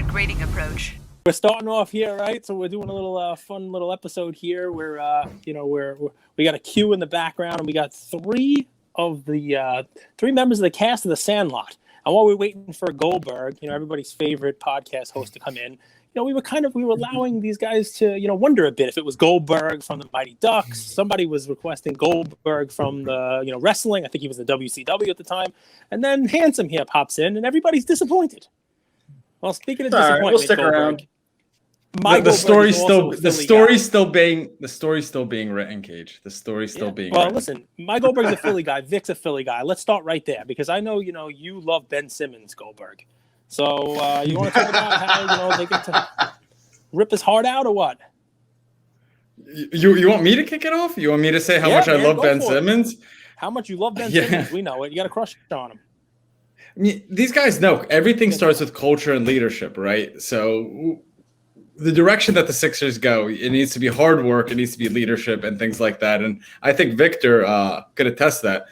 different grading approach. We're starting off here, right? So we're doing a little fun little episode here where we got a queue in the background, and we got three members of the cast of the Sandlot. And while we're waiting for Goldberg, everybody's favorite podcast host to come in, we were allowing these guys to, wonder a bit if it was Goldberg from the Mighty Ducks. Somebody was requesting Goldberg from the, wrestling. I think he was the WCW at the time. And then Handsome here pops in, and everybody's disappointed. Well, speaking of disappointment, we'll stick Goldberg, around. The story's still being written, Cage. The story's still being written. Listen, my Goldberg's a Philly guy. Vic's a Philly guy. Let's start right there because I know, you love Ben Simmons, Goldberg. So you want to talk about how, they get to rip his heart out or what? You want me to kick it off? You want me to say how much I love Ben Simmons? How much you love Ben Simmons? We know it. You got a crush on him. I mean, these guys know everything starts with culture and leadership, right? So the direction that the Sixers go, it needs to be hard work, it needs to be leadership and things like that. And I think Victor could attest that.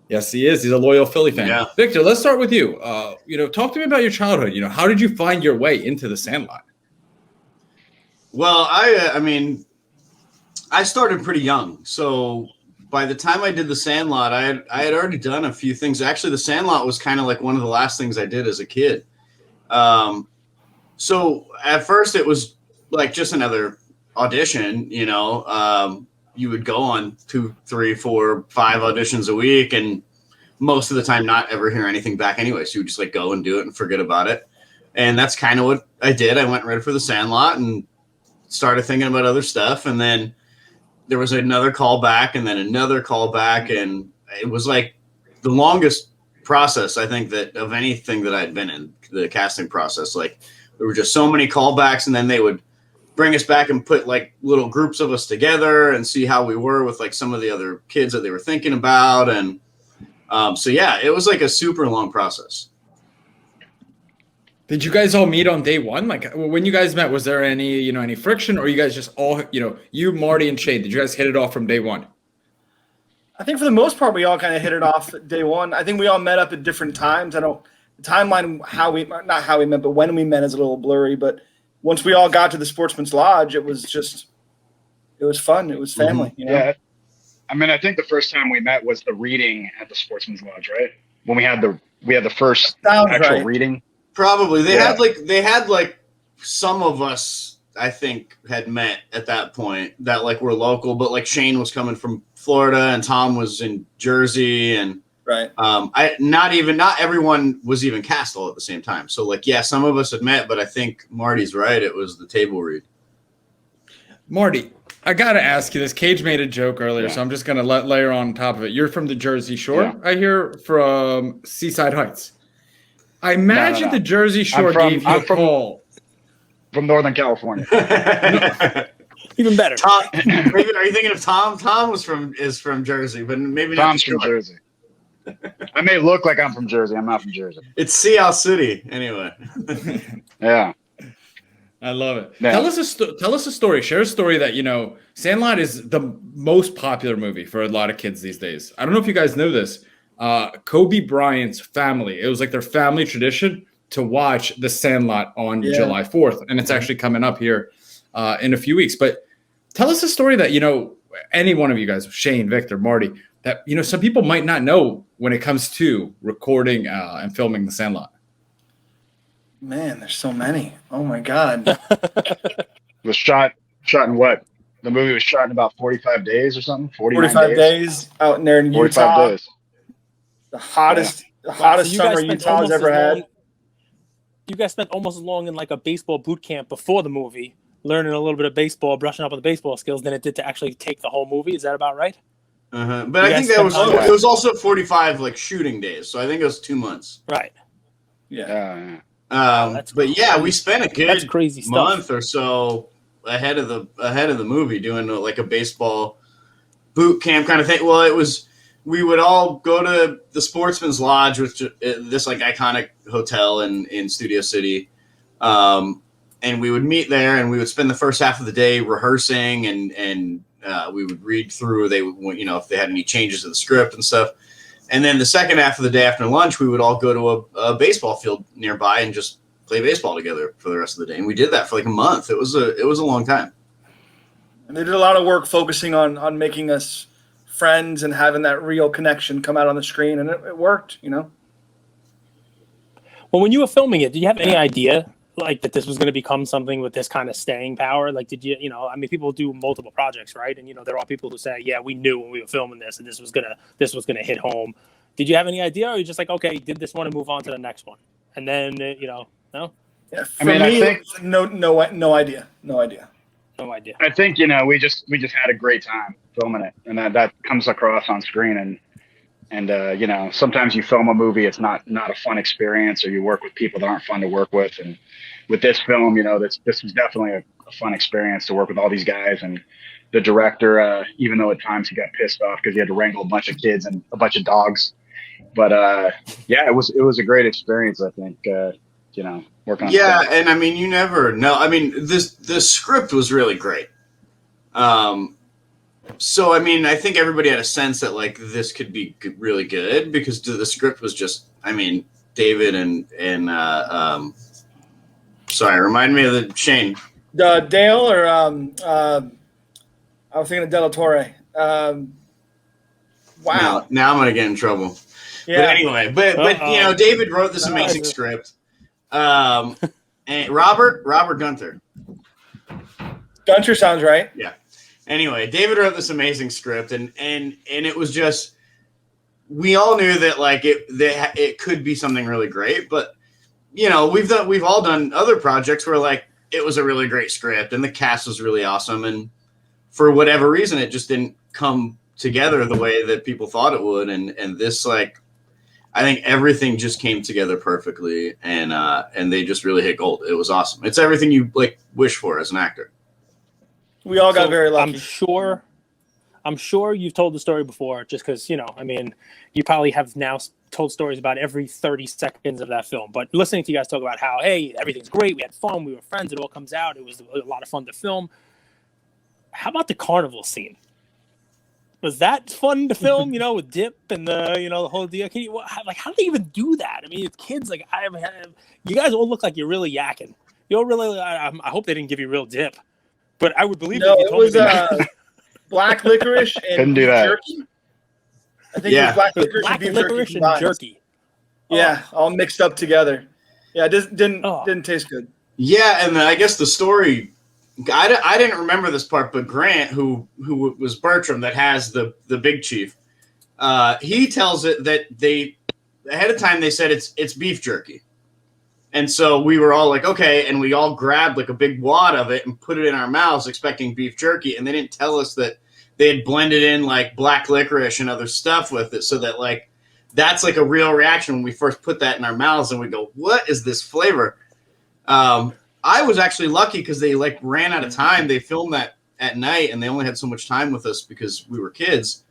Yes, he is. He's a loyal Philly fan. Yeah. Victor, let's start with you. Talk to me about your childhood. How did you find your way into the Sandlot? Well, I started pretty young. So by the time I did the Sandlot, I had already done a few things. Actually, the Sandlot was kind of like one of the last things I did as a kid. So at first it was like just another audition, you would go on 2, 3, 4, 5 auditions a week, and most of the time not ever hear anything back anyway. So you would just like go and do it and forget about it. And that's kind of what I did. I went right for the Sandlot and started thinking about other stuff. And then there was another call back and then another call back. And it was like the longest process, I think, that of anything that I'd been in, the casting process. Like there were just so many callbacks, and then they would bring us back and put like little groups of us together and see how we were with like some of the other kids that they were thinking about. And it was like a super long process. Did you guys all meet on day one? Like when you guys met, was there any friction, or you guys just all, you, Marty, and Shane, did you guys hit it off from day one? I think for the most part, we all kind of hit it off day one. I think we all met up at different times. The timeline, not how we met, but when we met is a little blurry, but once we all got to the Sportsman's Lodge, it was fun. It was family. Mm-hmm. Yeah. I mean, I think the first time we met was the reading at the Sportsman's Lodge, right? When we had the first actual reading. Probably. They had like some of us, I think, had met at that point that like were local, but like Shane was coming from Florida and Tom was in Jersey, and right. Not everyone was even cast all at the same time. So like, yeah, some of us had met, but I think Marty's right. It was the table read. Marty, I got to ask you this. Cage made a joke earlier, so I'm just going to layer on top of it. You're from the Jersey Shore, I hear, from Seaside Heights. I imagine the Jersey Shore gave you a call. From Northern California. Even better. Tom, maybe, are you thinking of Tom? Tom is from Jersey, but maybe not. Tom's from Jersey. I may look like I'm from Jersey. I'm not from Jersey. It's Sea House City, anyway. Yeah. I love it. Yeah. Tell us a story. Share a story that, Sandlot is the most popular movie for a lot of kids these days. I don't know if you guys know this. Kobe Bryant's family, it was like their family tradition to watch the Sandlot on July 4th. And it's actually coming up here in a few weeks. But tell us a story that, any one of you guys, Shane, Victor, Marty, that, some people might not know when it comes to recording and filming the Sandlot. Man, there's so many. Oh my God. It was shot in what? The movie was shot in about 45 days or something? 45 days out in there in 45 Utah. days. The hottest summer Utah's ever had. You guys spent almost as long in like a baseball boot camp before the movie, learning a little bit of baseball, brushing up on the baseball skills, than it did to actually take the whole movie. Is that about right? Uh-huh. But I think it was also 45 like shooting days, so I think it was 2 months. Right. Yeah. But yeah, we spent a good crazy month or so ahead of the movie doing like a baseball boot camp kind of thing. Well, we would all go to the Sportsman's Lodge, which is this like iconic hotel in Studio City. And we would meet there, and we would spend the first half of the day rehearsing, and we would read through. They would, if they had any changes to the script and stuff. And then the second half of the day after lunch, we would all go to a baseball field nearby and just play baseball together for the rest of the day. And we did that for like a month. It was a long time. And they did a lot of work focusing on making us friends and having that real connection come out on the screen, and it worked, you know. Well, when you were filming it, did you have any idea like that this was going to become something with this kind of staying power? Like, did you know, I mean, people do multiple projects, right? And, you know, there are people who say, yeah, we knew when we were filming this and this was going to hit home. Did you have any idea? Or are you just like, okay, did this one and move on to the next one? And then, you know, no? Yeah, for me, I think no idea. No idea. I think, you know, we just had a great time filming it, and that comes across on screen. And you know, sometimes you film a movie, it's not a fun experience, or you work with people that aren't fun to work with. And with this film, you know, this was definitely a fun experience to work with all these guys. And the director, even though at times he got pissed off because he had to wrangle a bunch of kids and a bunch of dogs, but yeah, it was a great experience. I think, you know, working on Yeah, stuff. and I mean, you never know. I mean, the script was really great. So I mean, I think everybody had a sense that like this could be really good because the script was just. I mean, David and sorry, remind me of the Shane. Dale or I was thinking of De La Torre. Wow. Now I'm gonna get in trouble. Yeah. But anyway, but you know, David wrote this amazing script. And Robert Gunther. Gunter sounds right. Yeah. Anyway, David wrote this amazing script, and it was just, we all knew that like it could be something really great, but you know, we've all done other projects where like it was a really great script and the cast was really awesome, and for whatever reason it just didn't come together the way that people thought it would, and this, like, I think everything just came together perfectly, and they just really hit gold. It was awesome. It's everything you like wish for as an actor. We all got very lucky. I'm sure you've told the story before, just because, you know, I mean, you probably have now told stories about every 30 seconds of that film. But listening to you guys talk about how, hey, everything's great, we had fun, we were friends, it all comes out, it was a lot of fun to film. How about the carnival scene? Was that fun to film, you know, with Dip and the, you know, the whole deal? How do they even do that? I mean, it's kids, like, you guys all look like you're really yakking. You all really, I hope they didn't give you real dip. But I would believe it was black licorice and beef jerky. I think it was black licorice and beef jerky and jerky. Yeah, all mixed up together. Yeah, it didn't taste good. Yeah, and I guess the story, I didn't remember this part, but Grant, who was Bertram, that has the big chief, he tells it that they ahead of time they said it's beef jerky. And so we were all like, okay, and we all grabbed like a big wad of it and put it in our mouths expecting beef jerky, and they didn't tell us that they had blended in like black licorice and other stuff with it, so that like that's like a real reaction when we first put that in our mouths and we go, what is this flavor? I was actually lucky because they like ran out of time. They filmed that at night and they only had so much time with us because we were kids.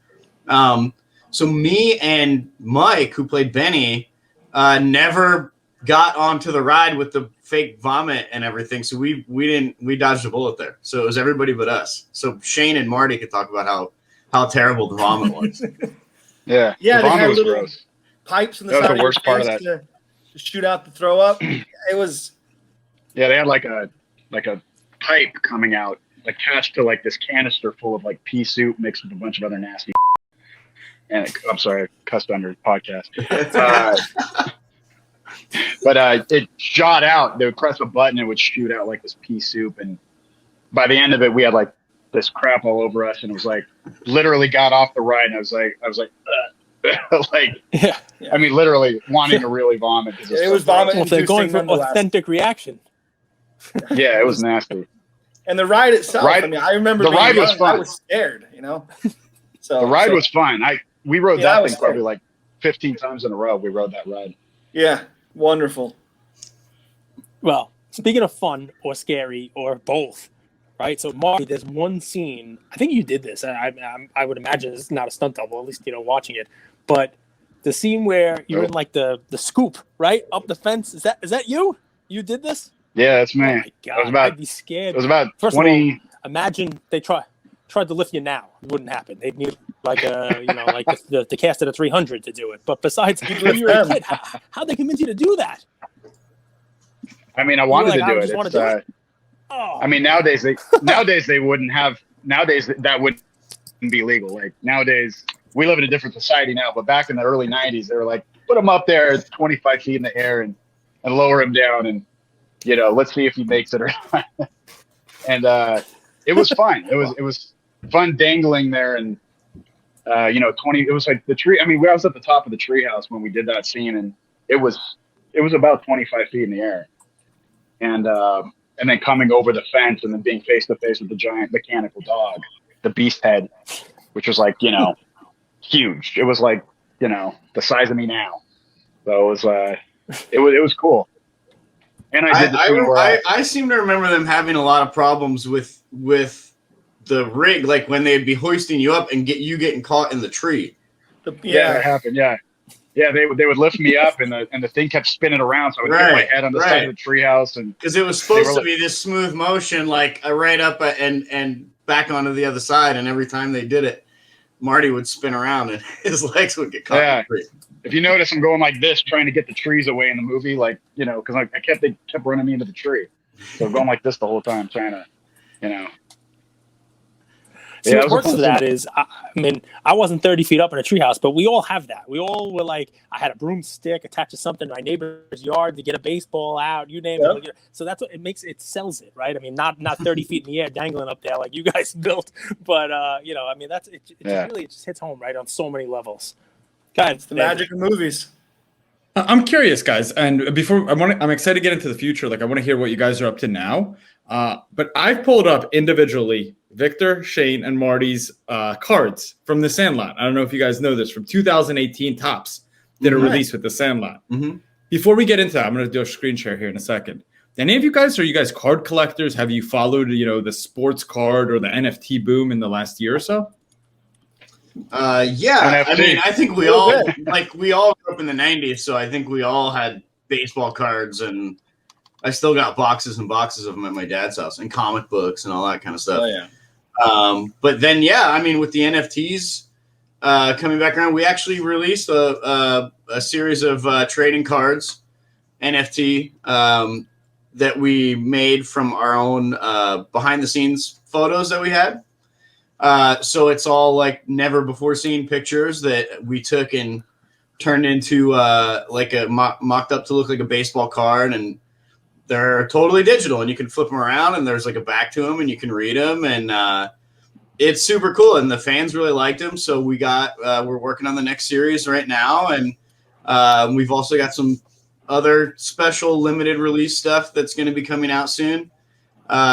So me and Mike, who played Benny, never got onto the ride with the fake vomit and everything. So we dodged a bullet there. So it was everybody but us. So Shane and Marty could talk about how terrible the vomit was. Yeah. Yeah, the they vomit had was little gross. pipes in the That was side the worst part of that. to shoot out the throw up. It was. Yeah, they had like a pipe coming out attached to like this canister full of like pea soup mixed with a bunch of other nasty. And I'm sorry, I cussed on your podcast. But it shot out. They would press a button, it would shoot out like this pea soup, and by the end of it, we had like this crap all over us, and it was like literally got off the ride, and I was like, like, yeah. I mean, literally wanting to really vomit. It was vomit. Well, they're going for authentic reaction. Yeah, it was nasty. And the ride itself, I mean, I remember the ride was fun. I was scared, you know. So the ride was fun. We rode that thing probably like 15 times in a row. We rode that ride. Yeah, wonderful. Well, speaking of fun or scary or both, right? So, Marty, there's one scene. I think you did this. I would imagine it's not a stunt double, at least, you know, watching it. But the scene where you're in like the scoop, right, up the fence. Is that you? You did this? Yeah, that's me. Oh my God, I'd be scared. It was about First 20. Of all, imagine they tried to lift you now. It wouldn't happen. They'd need like like the cast of the 300 to do it. But besides, when you were a kid, how'd they convince you to do that? I mean, I were wanted like, to I do it. just wanna It's, do it? Oh, I mean, nowadays they wouldn't have. Nowadays that wouldn't be legal. Like nowadays, we live in a different society now. But back in the early '90s, they were like, put him up there 25 feet in the air and lower him down, and let's see if he makes it or not. And it was fun. It was fun dangling there, and 20. It was like the tree. I mean, I was at the top of the treehouse when we did that scene, and it was about 25 feet in the air, and then coming over the fence and then being face to face with the giant mechanical dog, the beast head, which was like huge. It was like the size of me now. So it was cool. And I did the scene where I seem to remember them having a lot of problems with the rig, like when they'd be hoisting you up and getting caught in the tree. Yeah, that happened. Yeah, they would lift me up, and the thing kept spinning around, so I would hit my head on the side of the treehouse, and because it was supposed to be this smooth motion, like right up and back onto the other side, and every time they did it, Marty would spin around and his legs would get caught in the tree. If you notice, I'm going like this, trying to get the trees away in the movie, like because they kept running me into the tree, so I'm going like this the whole time, trying to, See, what works for that is, I mean, I wasn't 30 feet up in a treehouse, but we all have that. We all were like, I had a broomstick attached to something in my neighbor's yard to get a baseball out, you name it. So that's what it sells it, right? I mean, not 30 feet in the air dangling up there like you guys built, but, I mean, it just hits home, right, on so many levels. God, it's the magic of movies. I'm curious, guys, and before I'm excited to get into the future. Like, I want to hear what you guys are up to now. But I've pulled up individually Victor, Shane, and Marty's cards from the Sandlot. I don't know if you guys know this, from 2018 Topps did a release with the Sandlot. Mm-hmm. Before we get into that, I'm going to do a screen share here in a second. Are you guys card collectors? Have you followed, the sports card or the NFT boom in the last year or so? Yeah. NFT. I mean, I think we all grew up in the 90s, so I think we all had baseball cards, and I still got boxes and boxes of them at my dad's house, and comic books and all that kind of stuff. Oh, yeah. But then, I mean, with the NFTs coming back around, we actually released a series of trading cards, NFT, that we made from our own behind-the-scenes photos that we had. So it's all like never before seen pictures that we took and turned into like a mocked up to look like a baseball card, and they're totally digital, and you can flip them around, and there's like a back to them, and you can read them, and it's super cool, and the fans really liked them. So we're working on the next series right now, and we've also got some other special limited release stuff that's going to be coming out soon.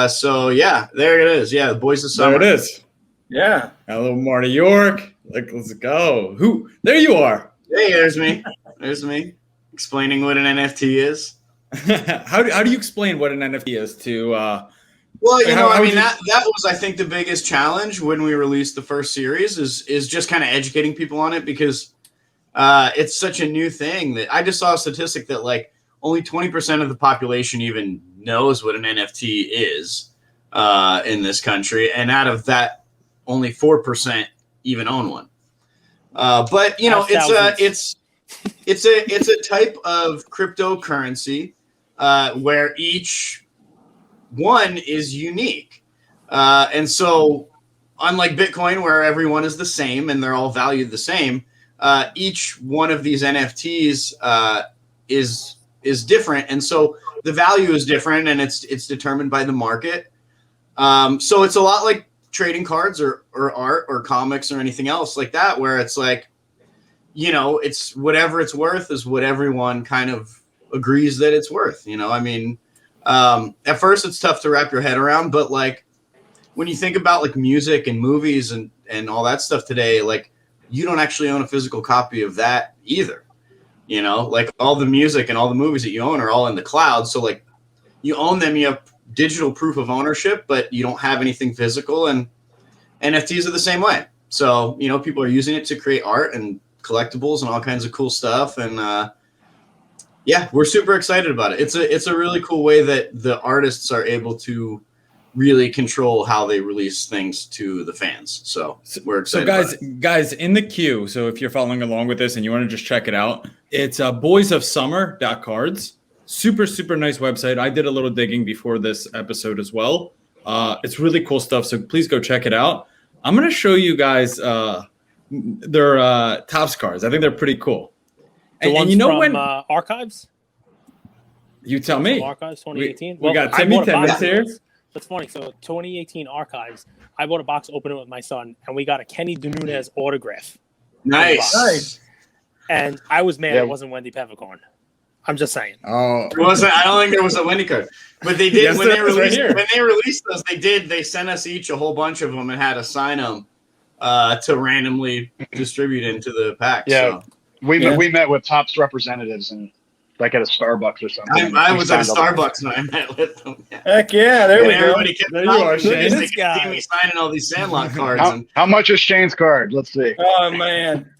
So yeah, there it is. Yeah, the Boys of Summer. There it is. Yeah. Hello, Marty York. Like, let's go. There you are. Hey, there's me. There's me explaining what an NFT is. How do you explain what an NFT is to? Well, that was, I think, the biggest challenge when we released the first series is just kind of educating people on it, because it's such a new thing that I just saw a statistic that like only 20% of the population even knows what an NFT is in this country, and out of that, only 4% even own one. But it's a type of cryptocurrency where each one is unique. And so unlike Bitcoin, where everyone is the same and they're all valued the same, each one of these NFTs is different. And so the value is different, and it's determined by the market. So it's a lot like trading cards or art or comics or anything else like that, where it's like, it's whatever it's worth is what everyone kind of agrees that it's worth. I mean, at first it's tough to wrap your head around, but like when you think about like music and movies and all that stuff today, like you don't actually own a physical copy of that either. Like all the music and all the movies that you own are all in the cloud. So like you own them, you have digital proof of ownership, but you don't have anything physical, and NFTs are the same way. So, people are using it to create art and collectibles and all kinds of cool stuff. And we're super excited about it. It's a really cool way that the artists are able to really control how they release things to the fans. So we're excited. So guys in the queue. So if you're following along with this and you want to just check it out, it's boysofsummer.cards. Super nice website. I did a little digging before this episode as well. It's really cool stuff, so please go check it out. I'm going to show you guys their Topps cards. I think they're pretty cool. And you know from, when Archives? You tell me. Archives 2018. We got Timmy Timmons here. That's funny. So 2018 Archives, I bought a box, opened it with my son, and we got a Kenny Nunez autograph. Nice. And I was mad it wasn't Wendy Peppercorn. I'm just saying. Oh, it wasn't. I don't think there was a Wendy card, but they did yes, when they released those. They sent us each a whole bunch of them and had to sign them to randomly distribute into the pack. Yeah, so. we met with Topps representatives and like at a Starbucks or something. I was at a Starbucks and I met with them. Yeah. Heck yeah, there we go. Everybody kept there you are, Shane. They could see me signing all these Sandlot cards. How much is Shane's card? Let's see. Oh man.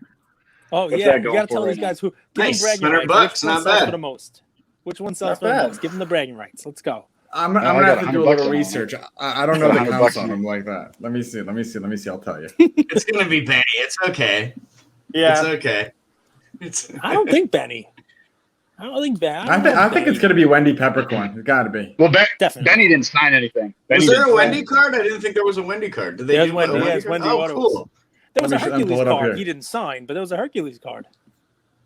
Oh yeah, you gotta tell these guys who give nice. them bragging rights. Which one sells for the most? Which one sells for the most? Give them the bragging rights. Let's go. I'm gonna have to do a little research. I don't know the counts on them like that. Let me see. I'll tell you. It's gonna be Benny. It's okay. Yeah, it's okay. I don't think Benny. I think it's gonna be Wendy Peppercorn. It's got to be. Well, Benny didn't sign anything. Was there a Wendy card? I didn't think there was a Wendy card. Did they do Wendy? Yes, Wendy. Oh, cool. There was a Hercules card he didn't sign, but there was a Hercules card.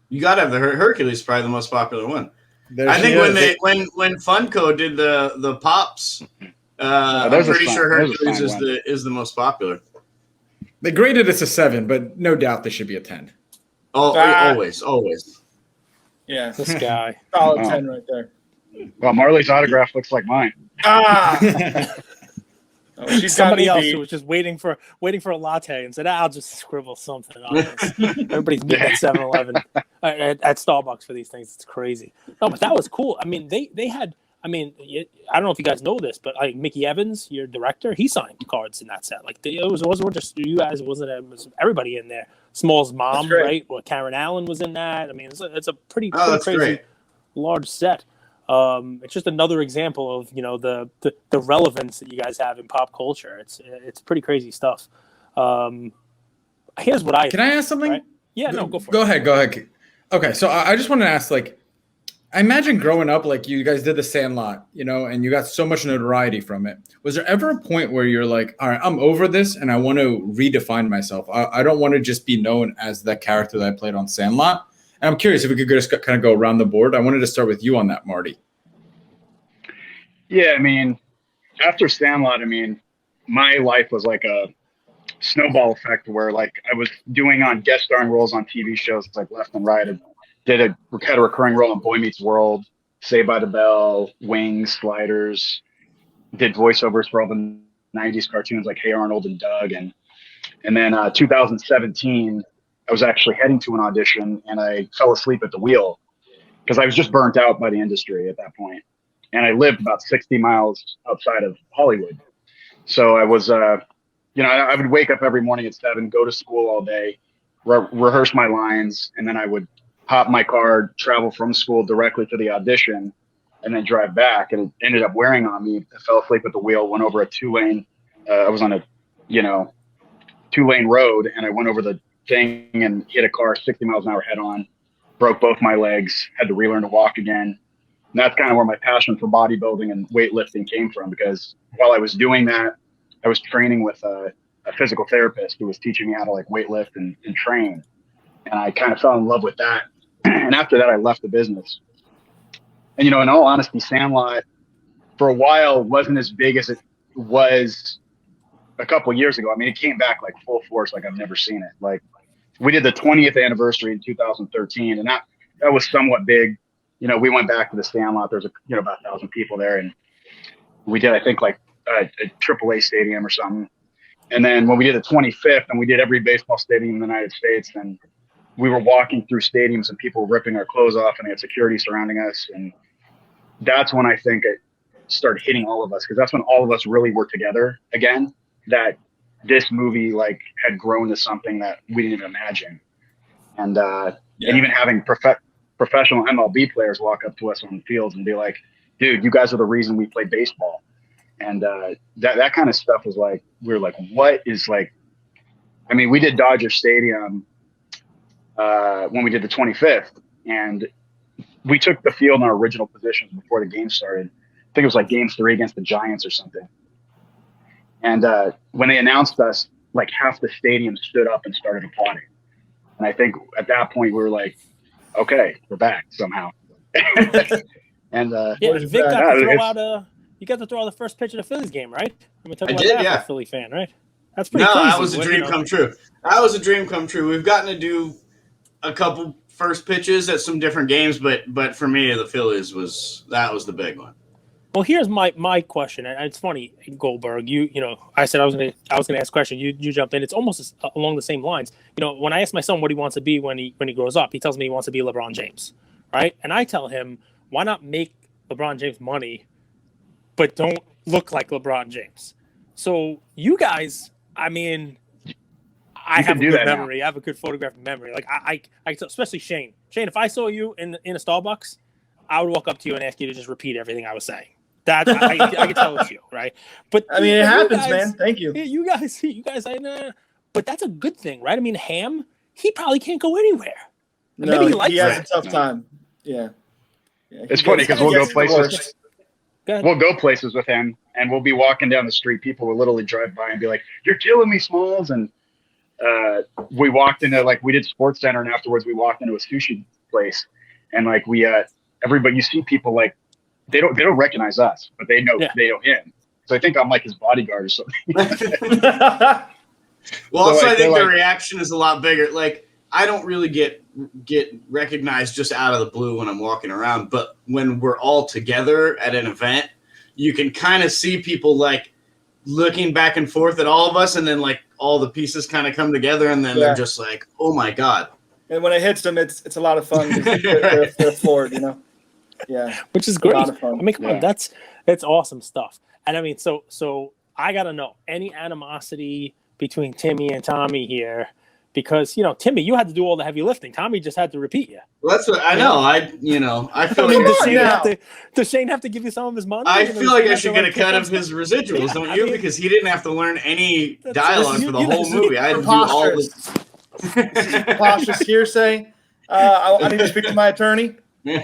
You gotta have the Hercules, probably the most popular one. I think when Funko did the pops, I'm pretty sure Hercules is the most popular. They graded us a 7, but no doubt this should be a 10. Oh, always. Yeah, this guy. Solid 10 right there. Well, Marley's autograph looks like mine. She's somebody else who was just waiting for a latte and said, "I'll just scribble something on this." Everybody's meeting at 7-Eleven, at Starbucks for these things. It's crazy. No, but that was cool. I mean, they had. I mean, I don't know if you guys know this, but like Mickey Evans, your director, he signed cards in that set. Like it wasn't just you guys. It was everybody in there. Small's mom, right? Well, Karen Allen was in that. I mean, it's a pretty crazy large set. It's just another example of the relevance that you guys have in pop culture. It's pretty crazy stuff. Here's what can I ask something? Right? Yeah, no, go for it. Go ahead. Okay, so I just want to ask, like, I imagine growing up, like you guys did the Sandlot, and you got so much notoriety from it. Was there ever a point where you're like, all right, I'm over this and I want to redefine myself. I don't want to just be known as the character that I played on Sandlot. And I'm curious if we could just kind of go around the board. I wanted to start with you on that, Marty. Yeah, I mean, after Sandlot, my life was like a snowball effect where like I was doing on guest starring roles on TV shows like left and right. I had a recurring role in Boy Meets World, Saved by the Bell, Wings, Sliders, did voiceovers for all the 90s cartoons like Hey Arnold and Doug. And then 2017, I was actually heading to an audition and I fell asleep at the wheel because I was just burnt out by the industry at that point. And I lived about 60 miles outside of Hollywood. So I was, I would wake up every morning at 7, go to school all day, rehearse my lines, and then I would hop my car, travel from school directly to the audition, and then drive back. And it ended up wearing on me. I fell asleep at the wheel, went over a 2-lane. I was on a, 2-lane road, and I went over the thing and hit a car 60 miles an hour head on, broke both my legs, had to relearn to walk again. And that's kind of where my passion for bodybuilding and weightlifting came from, because while I was doing that, I was training with a physical therapist who was teaching me how to like weightlift and train. And I kind of fell in love with that. And after that, I left the business. And, in all honesty, Sandlot for a while wasn't as big as it was a couple of years ago. I mean, it came back like full force, like I've never seen it. Like we did the 20th anniversary in 2013, and that was somewhat big. We went back to the Sandlot. There's about 1,000 people there, and we did, I think, like a AAA stadium or something. And then when we did the 25th, and we did every baseball stadium in the United States, and we were walking through stadiums and people were ripping our clothes off, and they had security surrounding us. And that's when I think it started hitting all of us, because that's when all of us really were together again. That this movie like had grown to something that we didn't even imagine, and even having professional MLB players walk up to us on the fields and be like, dude, you guys are the reason we play baseball. And that kind of stuff was like, we were like, what is like, I mean, we did Dodger Stadium when we did the 25th, and we took the field in our original positions before the game started. I think it was like game 3 against the Giants or something. And when they announced us, like half the stadium stood up and started applauding. And I think at that point we were like, okay, we're back somehow. And Vic got to throw out you got to throw out the first pitch of the Phillies game, right? I did, yeah. For a Philly fan, right? That's pretty crazy. That was a dream come true. That was a dream come true. We've gotten to do a couple first pitches at some different games, but for me, the Phillies was the big one. Well, here's my question, and it's funny, Goldberg. You know, I said I was gonna ask a question. You jumped in. It's almost along the same lines. You know, when I ask my son what he wants to be when he grows up, he tells me he wants to be LeBron James, right? And I tell him, why not make LeBron James money, but don't look like LeBron James? So you guys, I mean, I have a good memory. Now. I have a good photographic memory. Like I especially Shane. Shane, if I saw you in a Starbucks, I would walk up to you and ask you to just repeat everything I was saying. That I can tell it's you, right? But I mean, it happens, man. Thank you. You guys, but that's a good thing, right? I mean, Ham, he probably can't go anywhere. No, maybe he has a tough time. Yeah. It's funny because we'll go places. We'll go places with him, and we'll be walking down the street. People will literally drive by and be like, "You're killing me, Smalls!" And we walked into we did Sports Center, and afterwards we walked into a sushi place, and everybody, you see people like. They don't recognize us, but they know him. So I think I'm like his bodyguard or something. Well, so I think the reaction is a lot bigger. Like I don't really get recognized just out of the blue when I'm walking around, but when we're all together at an event, you can kind of see people like looking back and forth at all of us, and then like all the pieces kind of come together, and then they're just like, "Oh my god!" And when it hits them, it's a lot of fun. They're floored, you know. Yeah, which is great. I mean, come on, that's awesome stuff. And I mean, so I gotta know any animosity between Timmy and Tommy here, because Timmy, you had to do all the heavy lifting. Tommy just had to repeat you. Well, that's what I know. I feel like does Shane have to give you some of his money? I feel like I should get a cut of his residuals, don't you? Because he didn't have to learn any dialogue for the whole movie. I had to do all the preposterous hearsay. I need to speak to my attorney. You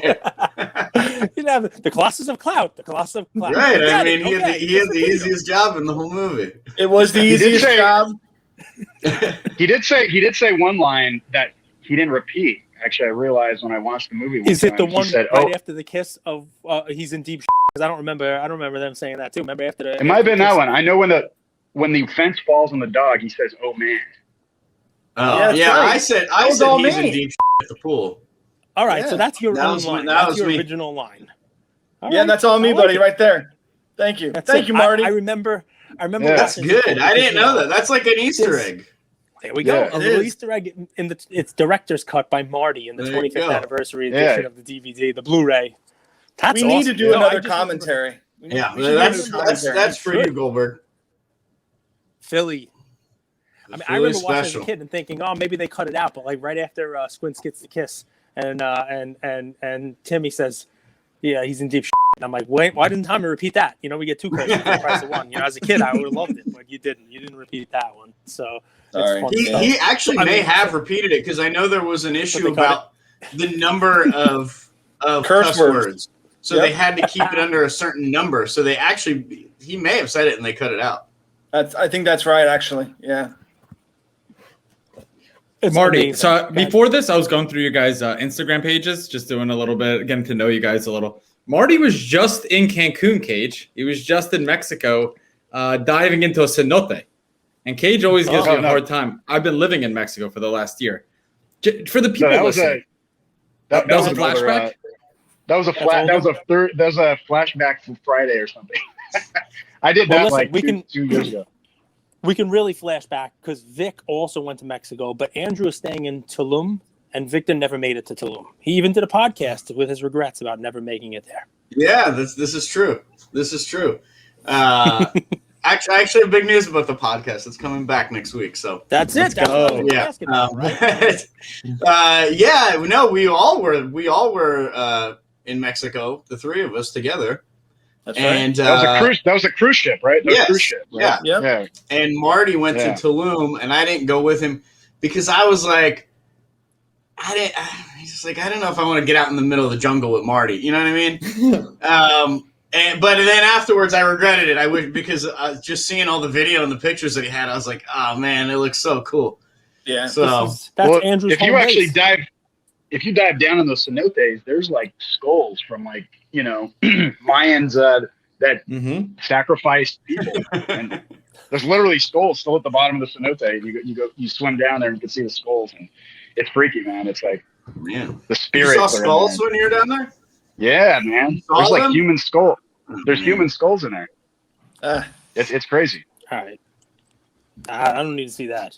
have the Colossus of Clout. Right. I mean, he had the easiest job in the whole movie. It was the easiest job. He did say one line that he didn't repeat. Actually, I realized when I watched the movie. Is it the one right after the kiss of he's in deep? Because I don't remember them saying that too. Remember after the? It might have been that one. I know when the fence falls on the dog, he says, "Oh man." Oh yeah, right. I said he's in deep at the pool. All right, so that's your own line. That's your original line. That's all me, buddy, right there. Thank you. Thank you, Marty. I remember. That's good. I didn't know that. That's like an Easter egg. There we go. A little Easter egg in its director's cut by Marty in the 25th anniversary edition of the DVD, the Blu-ray. We need to do another commentary. That's for you, Goldberg. Philly. I mean, I remember watching as a kid and thinking, oh, maybe they cut it out, but like right after Squints gets the kiss. And Timmy says, "Yeah, he's in deep shit." And I'm like, "Wait, why didn't Tommy repeat that? We get 2 questions for the price of one." As a kid, I would have loved it, but you didn't. You didn't repeat that one. So he actually may have repeated it because I know there was an issue about the number of curse words. So they had to keep it under a certain number. So he may have said it and they cut it out. I think that's right, actually. Yeah. It's Marty, amazing. So before this, I was going through your guys' Instagram pages, just doing a little bit, getting to know you guys a little. Marty was just in Cancun, Cage. He was just in Mexico, diving into a cenote. And Cage always gives me a hard time. I've been living in Mexico for the last year. For the people listening, that was a flashback? That was a flashback from Friday or something. I did that two years ago. We can really flash back because Vic also went to Mexico, but Andrew is staying in Tulum, and Victor never made it to Tulum. He even did a podcast with his regrets about never making it there. Yeah, this is true. This is true. Actually, big news about the podcast. It's coming back next week. So that's it. That's what I was asking about, right? No, we all were in Mexico, the 3 of us together. That's and right. That was a cruise ship, right? Yes, cruise ship. Right? Yeah. And Marty went to Tulum, and I didn't go with him because I was like, He's like, I don't know if I want to get out in the middle of the jungle with Marty. You know what I mean? But then afterwards, I regretted it. I wish because just seeing all the video and the pictures that he had, I was like, oh man, it looks so cool. Yeah. So that's Andrew's if you home actually base. if you dive down in those cenotes, there's like skulls from like Mayans that sacrificed people, and there's literally skulls still at the bottom of the cenote. You swim down there and you can see the skulls, and it's freaky, man. It's like man, the spirits. You saw skulls when you were down there? Yeah, man. There's like human skull. There's human skulls in there. It's crazy. All right. I don't need to see that.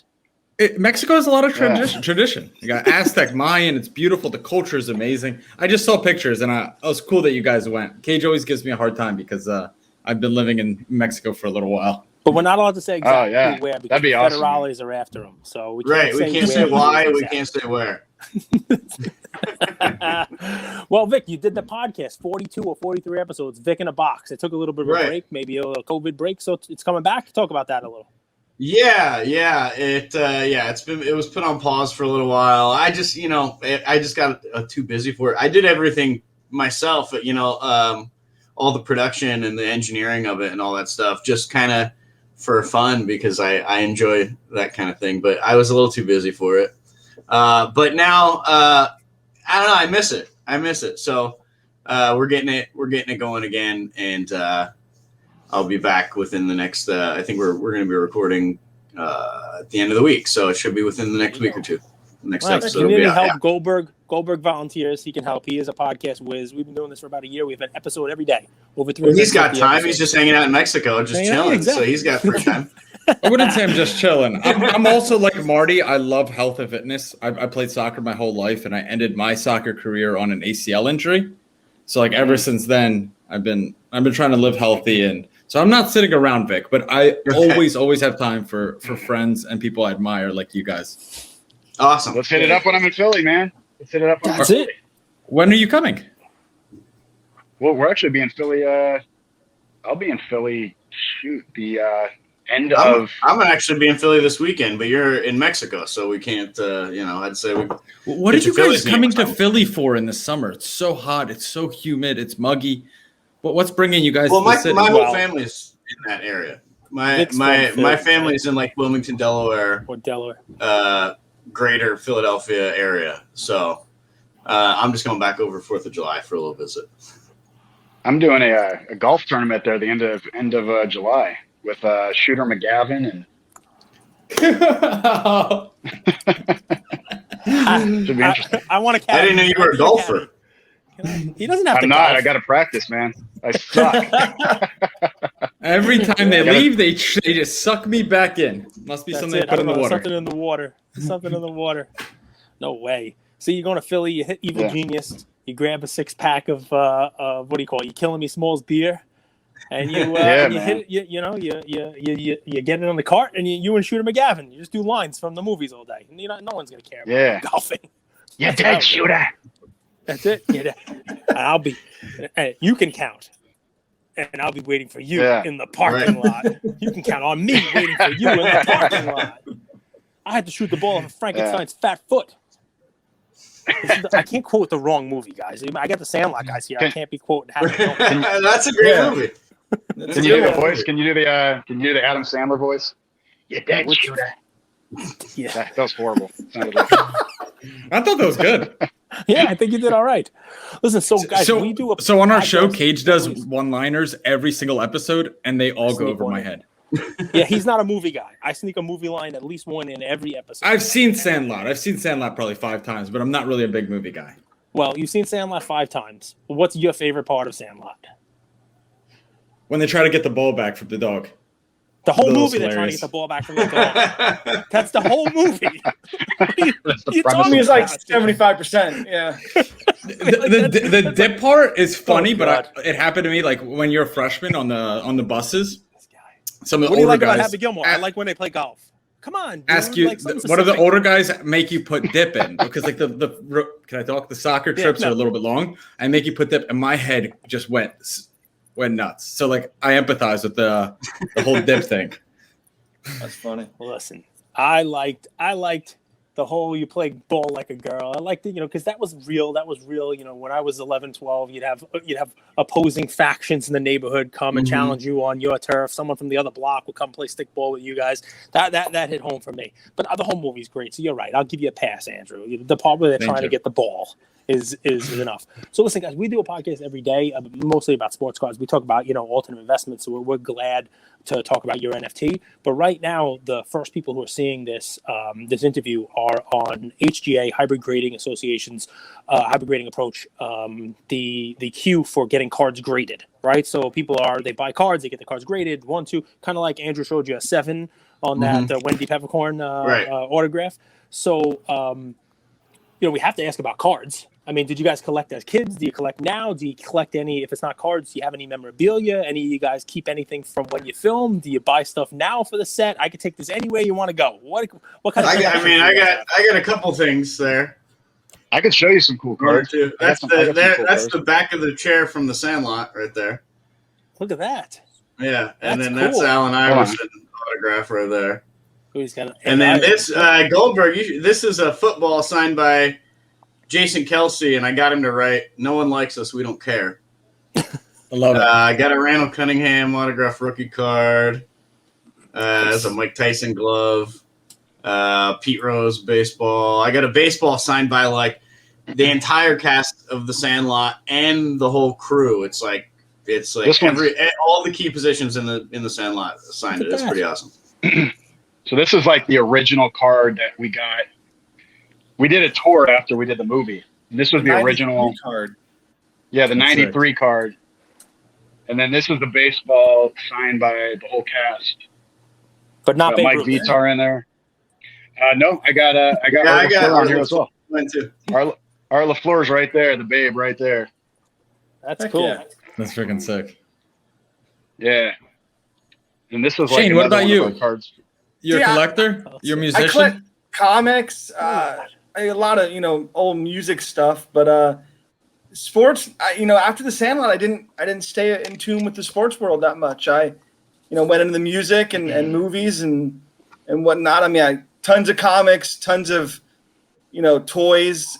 Mexico has a lot of tradition. You got Aztec, Mayan. It's beautiful. The culture is amazing. I just saw pictures, and it was cool that you guys went. Cage always gives me a hard time because I've been living in Mexico for a little while. But we're not allowed to say exactly where because that'd be the awesome. federales are after them. So we can't say why. We can't say where. Well, Vic, you did the podcast, 42 or 43 episodes, Vic in a Box. It took a little bit of a break, maybe a little COVID break, so it's coming back. Talk about that a little. Yeah. It was put on pause for a little while. I just got too busy for it. I did everything myself, all the production and the engineering of it and all that stuff, just kind of for fun because I enjoy that kind of thing. But I was a little too busy for it. But now, I don't know. I miss it. So we're getting it going again, and I'll be back within the next. I think we're going to be recording at the end of the week, so it should be within the next week or two. Next episode. If you need any help, Goldberg volunteers. He can help. He is a podcast whiz. We've been doing this for about a year. We have an episode every day. Over 3. He's got time. Episodes. He's just hanging out in Mexico, just chilling. Exactly. So he's got free time. I wouldn't say I'm just chilling. I'm also like Marty. I love health and fitness. I played soccer my whole life, and I ended my soccer career on an ACL injury. So like ever since then, I've been trying to live healthy, and so I'm not sitting around, Vic. But I always have time for friends and people I admire, like you guys. Awesome. Let's hit it up when I'm in Philly, man. Let's hit it up. That's it. When are you coming? Well, we're actually be in Philly. I'll be in Philly. The end of. I'm gonna actually be in Philly this weekend, but you're in Mexico, so we can't. I'd say we. What are you guys coming to Philly for in the summer? It's so hot. It's so humid. It's muggy. But what's bringing you guys? Well, to the city? my whole family's in that area. My family's in like Wilmington, Delaware, or Delaware, greater Philadelphia area. So I'm just going back over 4th of July for a little visit. I'm doing a golf tournament there the end of July with Shooter McGavin and. Should be interesting. I want to. I didn't know you were a golfer. He doesn't have to. I'm not. Golf. I got to practice, man. I suck. Every time they leave, they just suck me back in. Must be something they put in the water. Something in the water. Something in the water. No way. See, you're going to Philly. You hit Evil Genius. You grab a 6-pack of what do you call it? You Killing Me Smalls beer, and you hit it. You get it on the cart, and you and Shooter McGavin. You just do lines from the movies all day. No one's gonna care about golfing. You're dead, Shooter. That's it. Yeah, I'll be. You can count, and I'll be waiting for you in the parking lot. You can count on me waiting for you in the parking lot. I had to shoot the ball off of Frankenstein's fat foot. I can't quote the wrong movie, guys. I got the Sandlot guys here. I can't be quoting. That's a great movie. Can you do the voice? Can you do the Adam Sandler voice? You're dead, Shooter. Yeah, that was horrible. I thought that was good. Yeah, I think you did all right. Listen, so guys, we do so on our show, Cage does one-liners every single episode, and they all go over my head. Yeah, he's not a movie guy. I sneak a movie line, at least one in every episode. I've seen Sandlot. Probably 5 times, but I'm not really a big movie guy. Well, you've seen Sandlot 5 times. What's your favorite part of Sandlot? When they try to get the ball back from the dog. The whole movie, they're trying to get the ball back from the dog. That's the whole movie. You told me it's like 75%. Yeah. The dip part is funny, but it happened to me like when you're a freshman on the buses. Some of the older guys. Happy Gilmore? I like when they play golf. Come on, dude. Ask you, what do the older guys make you put dip in? Because like can I talk? The soccer trips are a little bit long. I make you put dip, and my head just went nuts. So like I empathize with the whole dip thing. That's funny. Listen, I liked the whole you play ball like a girl. I liked it, because that was real. That was real. When I was 11, 12, you'd have opposing factions in the neighborhood come and challenge you on your turf. Someone from the other block would come play stickball with you guys. That hit home for me. But the whole movie's great. So you're right. I'll give you a pass, Andrew. The part where they're trying to get the ball is enough. So listen, guys, we do a podcast every day, mostly about sports cards. We talk about alternate investments. So we're glad to talk about your NFT. But right now, the first people who are seeing this this interview are on HGA, Hybrid Grading Association's hybrid grading approach, the queue for getting cards graded, right? So people they buy cards, they get the cards graded, 1, 2, kind of like Andrew showed you a 7 on that Wendy Peppercorn autograph. So, we have to ask about cards. I mean, did you guys collect as kids? Do you collect now? Do you collect any, if it's not cards, do you have any memorabilia? Any of you guys keep anything from when you film? Do you buy stuff now for the set? I could take this anywhere you want to go. What kind of I got a couple things there. I could show you some cool cards. That's the back of the chair from the Sandlot right there. Look at that. Yeah, and then that's Allen Iverson autograph right there. He's got and then this Goldberg. This is a football signed by Jason Kelsey, and I got him to write, "No one likes us, we don't care." I love it. I got a Randall Cunningham autograph rookie card. There's a Mike Tyson glove. Pete Rose baseball. I got a baseball signed by like the entire cast of the Sandlot and the whole crew. It's like all the key positions in the Sandlot signed it. It's pretty awesome. So this is like the original card that we got. We did a tour after we did the movie. And this was the original card. Yeah, the 93 card. And then this is the baseball signed by the whole cast. But not Babe Mike Ruth. Vitar in there. No, I got Art LaFleur on here as well. Mine too. Art LaFleur's right there, the Babe right there. That's cool. Yeah. That's freaking sick. Yeah. And this was Shane, what about you? Cards. You're a collector? You're a musician? I collect comics, a lot of old music stuff, but sports. After the Sandlot, I didn't stay in tune with the sports world that much. I went into the music and movies and whatnot. I mean, tons of comics, tons of toys,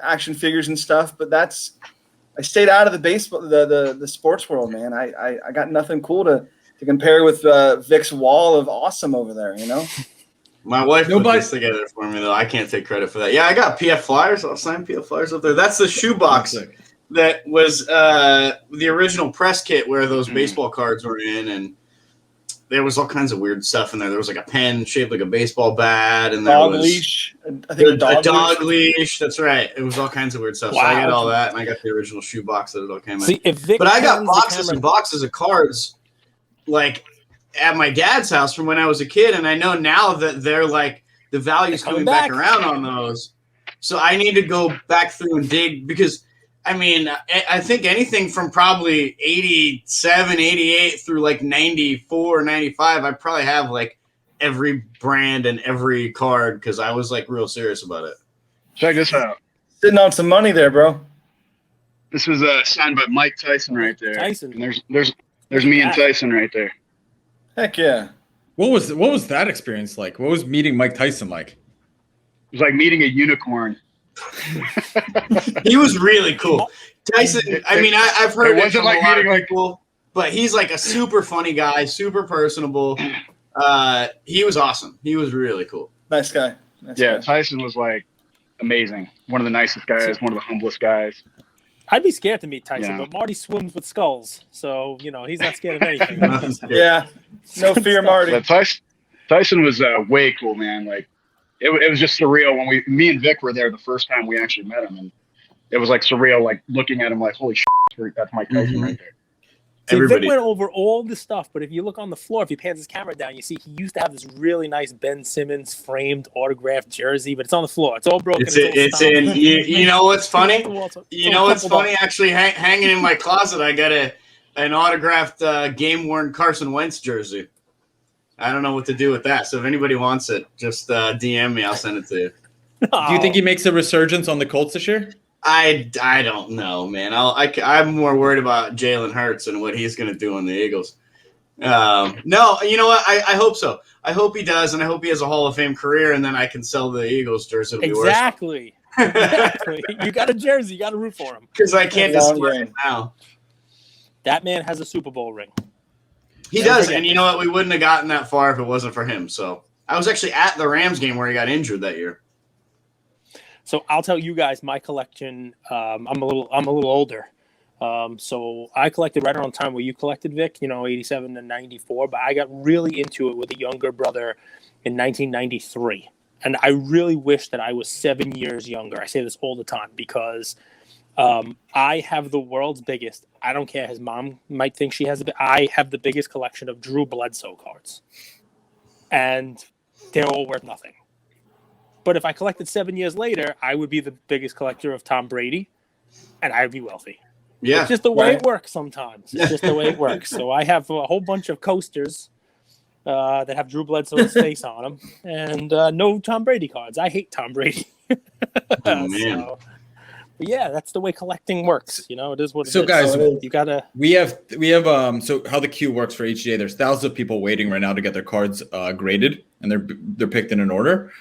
action figures and stuff. But I stayed out of the baseball, the sports world, man. I got nothing cool to compare with Vic's wall of awesome over there, My wife put this together for me, though. I can't take credit for that. Yeah, I got PF Flyers. I'll sign PF Flyers up there. That's the shoebox that was the original press kit where those baseball cards were in, and there was all kinds of weird stuff in there. There was like a pen shaped like a baseball bat, and there was leash. I think a dog leash. That's right. It was all kinds of weird stuff. Wow. So I got all that, and I got the original shoebox that it all came in. But I got boxes and boxes of cards, like at my dad's house from when I was a kid, and I know now that they're like the value's coming back around on those. So I need to go back through and dig because I mean, I think anything from probably 87, 88 through like 94, 95, I probably have like every brand and every card because I was like real serious about it. Check this out. Sitting on some money there, bro. This is signed by Mike Tyson right there. Tyson. And there's me and Tyson right there. Heck yeah. What was that experience like? What was meeting Mike Tyson like? It was like meeting a unicorn. He was really cool. Tyson, I mean, I've heard it from like meeting like people, but he's like a super funny guy, super personable. He was awesome. He was really cool. Nice guy. Tyson was like amazing. One of the nicest guys, one of the humblest guys. I'd be scared to meet Tyson, but Marty swims with skulls, so he's not scared of anything. Yeah, no fear, Marty. Yeah, Tyson was way cool, man. Like it was just surreal when me and Vic were there the first time we actually met him, and it was like surreal, like looking at him like, holy shit, that's Mike Tyson right there. See, Vic went over all this stuff, but if you look on the floor, if he pans his camera down, you see he used to have this really nice Ben Simmons framed autographed jersey, but it's on the floor. It's all broken. It's in. You know what's funny? You know what's funny? Actually, hanging in my closet, I got an autographed game worn Carson Wentz jersey. I don't know what to do with that. So if anybody wants it, just DM me. I'll send it to you. Do you think he makes a resurgence on the Colts this year? I don't know, man. I'm more worried about Jalen Hurts and what he's going to do on the Eagles. No, you know what? I hope so. I hope he does, and I hope he has a Hall of Fame career, and then I can sell the Eagles jersey. It'll be worth Exactly. Exactly. You got a jersey. You got to root for him. Because I can't Long display game. it now. That man has a Super Bowl ring. He Never does, forget and you know what? We wouldn't have gotten that far if it wasn't for him. So I was actually at the Rams game where he got injured that year. So I'll tell you guys my collection. I'm a little older. So I collected right around the time where you collected, Vic, 87 and 94, but I got really into it with a younger brother in 1993. And I really wish that I was 7 years younger. I say this all the time because I have the world's biggest, I don't care, his mom might think she has I have the biggest collection of Drew Bledsoe cards. And they're all worth nothing. But if I collected 7 years later, I would be the biggest collector of Tom Brady, and I would be wealthy. Yeah, It's just the way it works sometimes. It's just the way it works. So I have a whole bunch of coasters that have Drew Bledsoe's face on them, and no Tom Brady cards. I hate Tom Brady. Oh, man. But yeah, that's the way collecting works. It is what it is. So guys, you gotta. We have so how the queue works for each day. There's thousands of people waiting right now to get their cards graded, and they're picked in an order.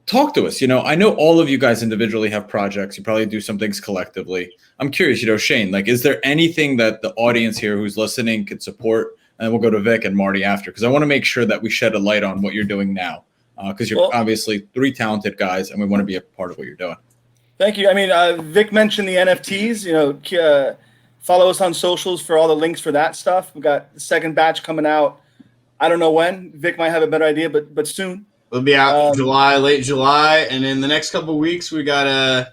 Talk to us. I know all of you guys individually have projects. You probably do some things collectively. I'm curious, Shane, is there anything that the audience here who's listening could support? And we'll go to Vic and Marty after, because I want to make sure that we shed a light on what you're doing now, because you're obviously three talented guys, and we want to be a part of what you're doing. Thank you. I mean, Vic mentioned the NFTs. Follow us on socials for all the links for that stuff. We've got the second batch coming out. I don't know when. Vic might have a better idea, but soon. It'll be out in late July, and in the next couple of weeks, we got a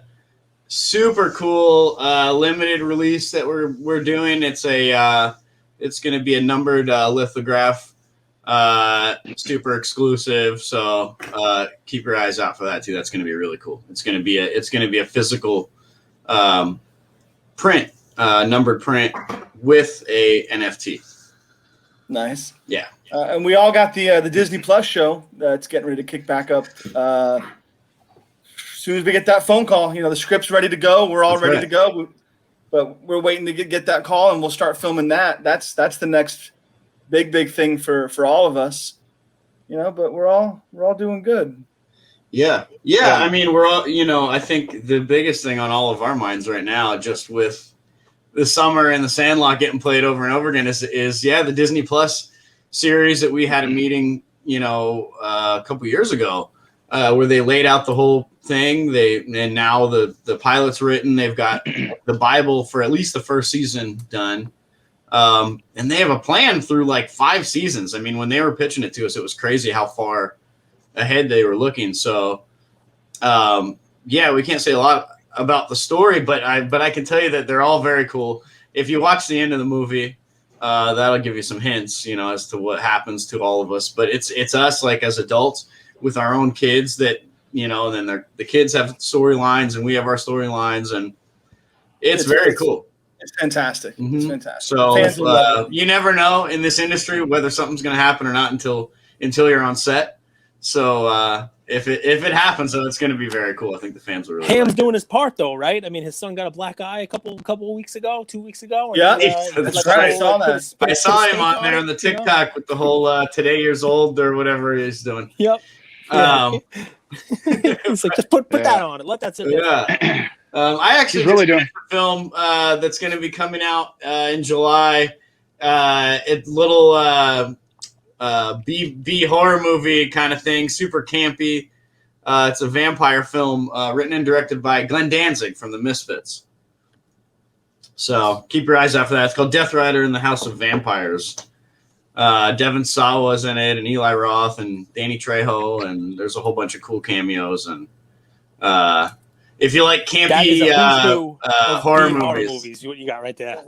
super cool limited release that we're doing. It's going to be a numbered lithograph, super exclusive. So keep your eyes out for that too. That's going to be really cool. It's going to be a physical print, numbered print with a NFT. Nice. Yeah. And we all got the Disney Plus show that's getting ready to kick back up. As soon as we get that phone call, the script's ready to go. We're all ready to go, but we're waiting to get that call, and we'll start filming that. That's the next big thing for all of us, But we're all doing good. Yeah. I mean, we're all. I think the biggest thing on all of our minds right now, just with the summer and the Sandlot getting played over and over again, is the Disney Plus series that we had a meeting, a couple years ago, where they laid out the whole thing. And now the pilot's written. They've got the Bible for at least the first season done, and they have a plan through like 5 seasons. I mean, when they were pitching it to us, it was crazy how far ahead they were looking. So, we can't say a lot about the story, but I can tell you that they're all very cool. If you watch the end of the movie, that'll give you some hints, as to what happens to all of us. But it's us, like, as adults with our own kids that, and then the kids have storylines and we have our storylines, and it's very cool. It's fantastic. Mm-hmm. It's fantastic. So you never know in this industry whether something's going to happen or not until you're on set. So if it happens, though, it's going to be very cool. I think the fans will really. Ham's doing his part, though, right? I mean, his son got a black eye a couple of weeks ago, 2 weeks ago. Yeah, that's right. I saw him on there on the TikTok with the whole today years old or whatever he's doing. Yep. It's like, just put that on it. Let that sit there. Yeah. I actually really doing a film that's going to be coming out in July. It's little B horror movie kind of thing, super campy. It's a vampire film written and directed by Glenn Danzig from the Misfits. So keep your eyes out for that. It's called Death Rider in the House of Vampires. Devin Sawa's in it, and Eli Roth, and Danny Trejo, and there's a whole bunch of cool cameos. And if you like campy horror movies, what you got right there.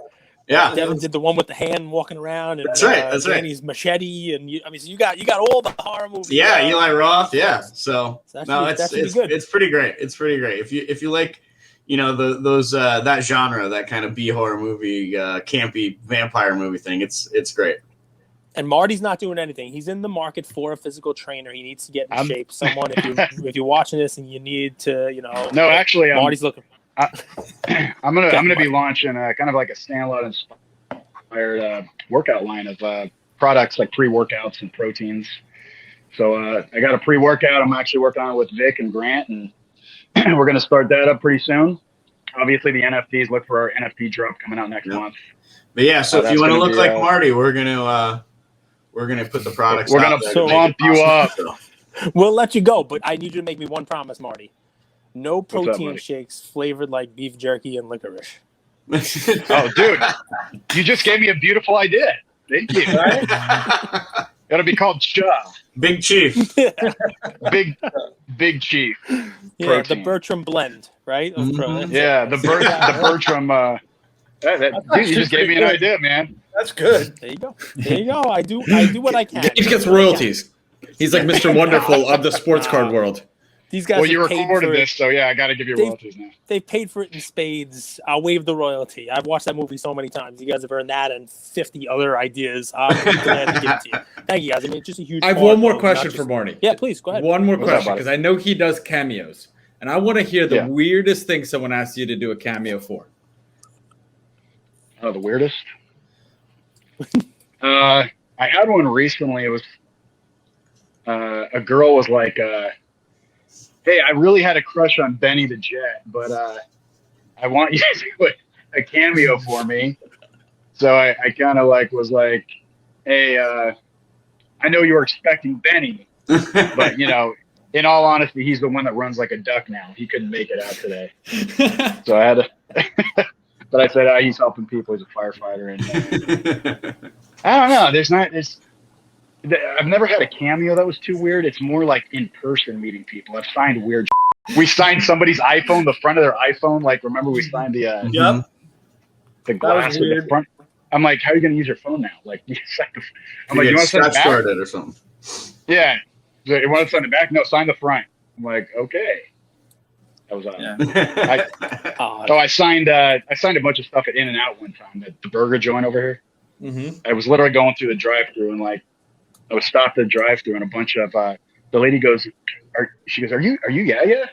Yeah, Devin did the one with the hand walking around, and that's right. Danny's machete, and you got all the horror movies. Yeah, Eli Roth. Yeah, so good. It's pretty great. It's pretty great if you like, those that genre, that kind of B horror movie, campy vampire movie thing. It's great. And Marty's not doing anything. He's in the market for a physical trainer. He needs to get in shape. Someone, if you're watching this and you need to, No, actually, Marty's looking. I'm gonna be launching kind of like a Sandlot inspired workout line of products like pre-workouts and proteins. So I got a pre-workout. I'm actually working on it with Vic and Grant, and we're going to start that up pretty soon. Obviously, the NFTs. Look for our NFT drop coming out next month. But yeah, so if that's you want to gonna look be, like Marty, we're gonna put the products. We're out gonna there to pump make it you awesome. up. So, We'll let you go, but I need you to make me one promise, Marty. No up, protein buddy? shakes flavored like beef jerky and licorice. Oh, dude, you just gave me a beautiful idea. Thank you. Right? It'll be called Cha. Big Chief. Big Chief. Yeah, the Protein. Bertram blend, right? Of Mhm. Yeah, the Bertram. Dude, you just gave me an idea, man. That's good. There you go. There you go. I do what I can. Dave gets royalties. He's like Mr. Wonderful of the sports card world. These guys Well, you have paid recorded for this, it. so yeah, I got to give you Dave- royalties now. They've paid for it in spades. I'll waive the royalty. I've watched that movie so many times. You guys have earned that and 50 other ideas. I'm glad to give it to you. Thank you guys. I mean, it's just a huge. I have part one more of question not for just- Marty. Yeah, please go ahead. One more What's up, question buddy? because I know he does cameos, and I want to hear the Yeah. weirdest thing someone asked you to do a cameo for. Oh, the weirdest. I had one recently. It was a girl was like, "Hey, I really had a crush on Benny the Jet, but I want you to do a cameo for me." So I kind of like was like, "Hey, I know you were expecting Benny, but you know, in all honesty, he's the one that runs like a duck now. He couldn't make it out today, so I had to." But I said, he's helping people. He's a firefighter, and I don't know. I've never had a cameo that was too weird. It's more like in person meeting people. I've signed weird. We signed somebody's iPhone, the front of their iPhone. Like, remember we signed the Yep. the glass of the weird. front. I'm like, how are you going to use your phone now? Like, I'm like, You you get want to send it scratch back? started or something. Yeah. So, you want to send it back? No, sign the front. I'm like, okay. That was Yeah. So I signed a bunch of stuff at In-N-Out one time, the burger joint over here. Mm-hmm. I was literally going through the drive-thru and like I was stopped at the drive-thru and a bunch of the lady goes, she goes, are you yeah?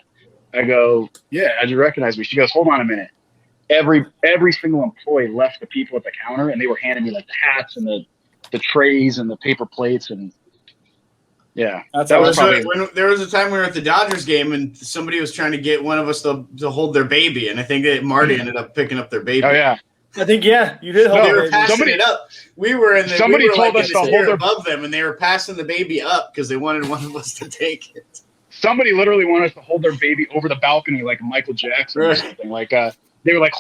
I go, yeah. How'd you recognize me? She goes, hold on a minute. Every single employee left the people at the counter and they were handing me like the hats and the trays and the paper plates and yeah. That was probably when there was a time we were at the Dodgers game and somebody was trying to get one of us to hold their baby, and I think that Marty ended up picking up their baby. oh yeah. I think, yeah, you did No, hold They it. were passing Somebody- it up. We were in the somebody we were told like us in to the hold tier their- above them, and they were passing the baby up because they wanted one of us to take it. Somebody literally wanted us to hold their baby over the balcony like Michael Jackson or Right. something. Like they were like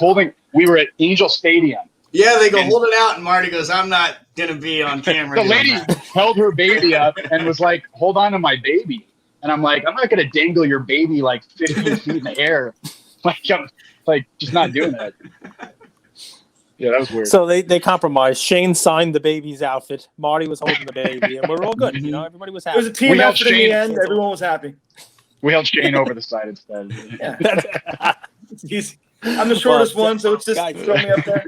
we were at Angel Stadium. Yeah, they go And- hold it out, and Marty goes, "I'm not gonna be on camera." The doing lady that." held her baby up and was like, hold on to my baby. And I'm like, I'm not going to dangle your baby like 15 feet in the air. Like, I'm like, just not doing that. Yeah, that was weird. So they compromised. Shane signed the baby's outfit. Marty was holding the baby, and we're all good. You know, everybody was It happy. was a team We held effort in Shane- the end. Everyone was happy. We held Shane over the side instead. Yeah. I'm the shortest one, so it's just Guys. throw me up there.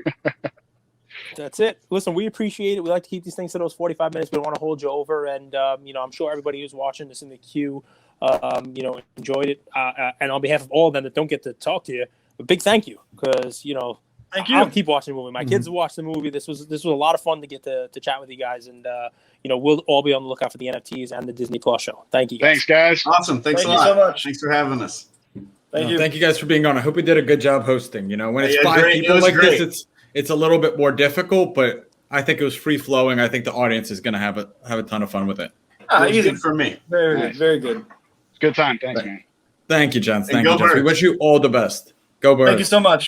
That's it. Listen, we appreciate it. We like to keep these things to those 45 minutes. We don't want to hold you over. And, you know, I'm sure everybody who's watching this in the queue, you know, enjoyed it. And on behalf of all of them that don't get to talk to you, a big thank you. Because, you know, Thank you. I'll keep watching the movie. My kids watch the movie. This was a lot of fun to get to chat with you guys. And, you know, we'll all be on the lookout for the NFTs and the Disney Plus show. Thank you, guys. Thanks, guys. Awesome. Thanks Thank a you lot. so much. Thanks for having us. Thank you. Thank you guys for being on. I hope we did a good job hosting. You know, when it's Yeah, it was 5 great. It people was like great. this, it's a little bit more difficult, but I think it was free flowing. I think the audience is going to have a ton of fun with it. Ah, It was easy. good for me. Very Nice. good. Very good. Good time. Thanks, man. Thank you, gents. And Thank go you, gents. We Birds. wish you all the best. Go Birds. Thank you so much.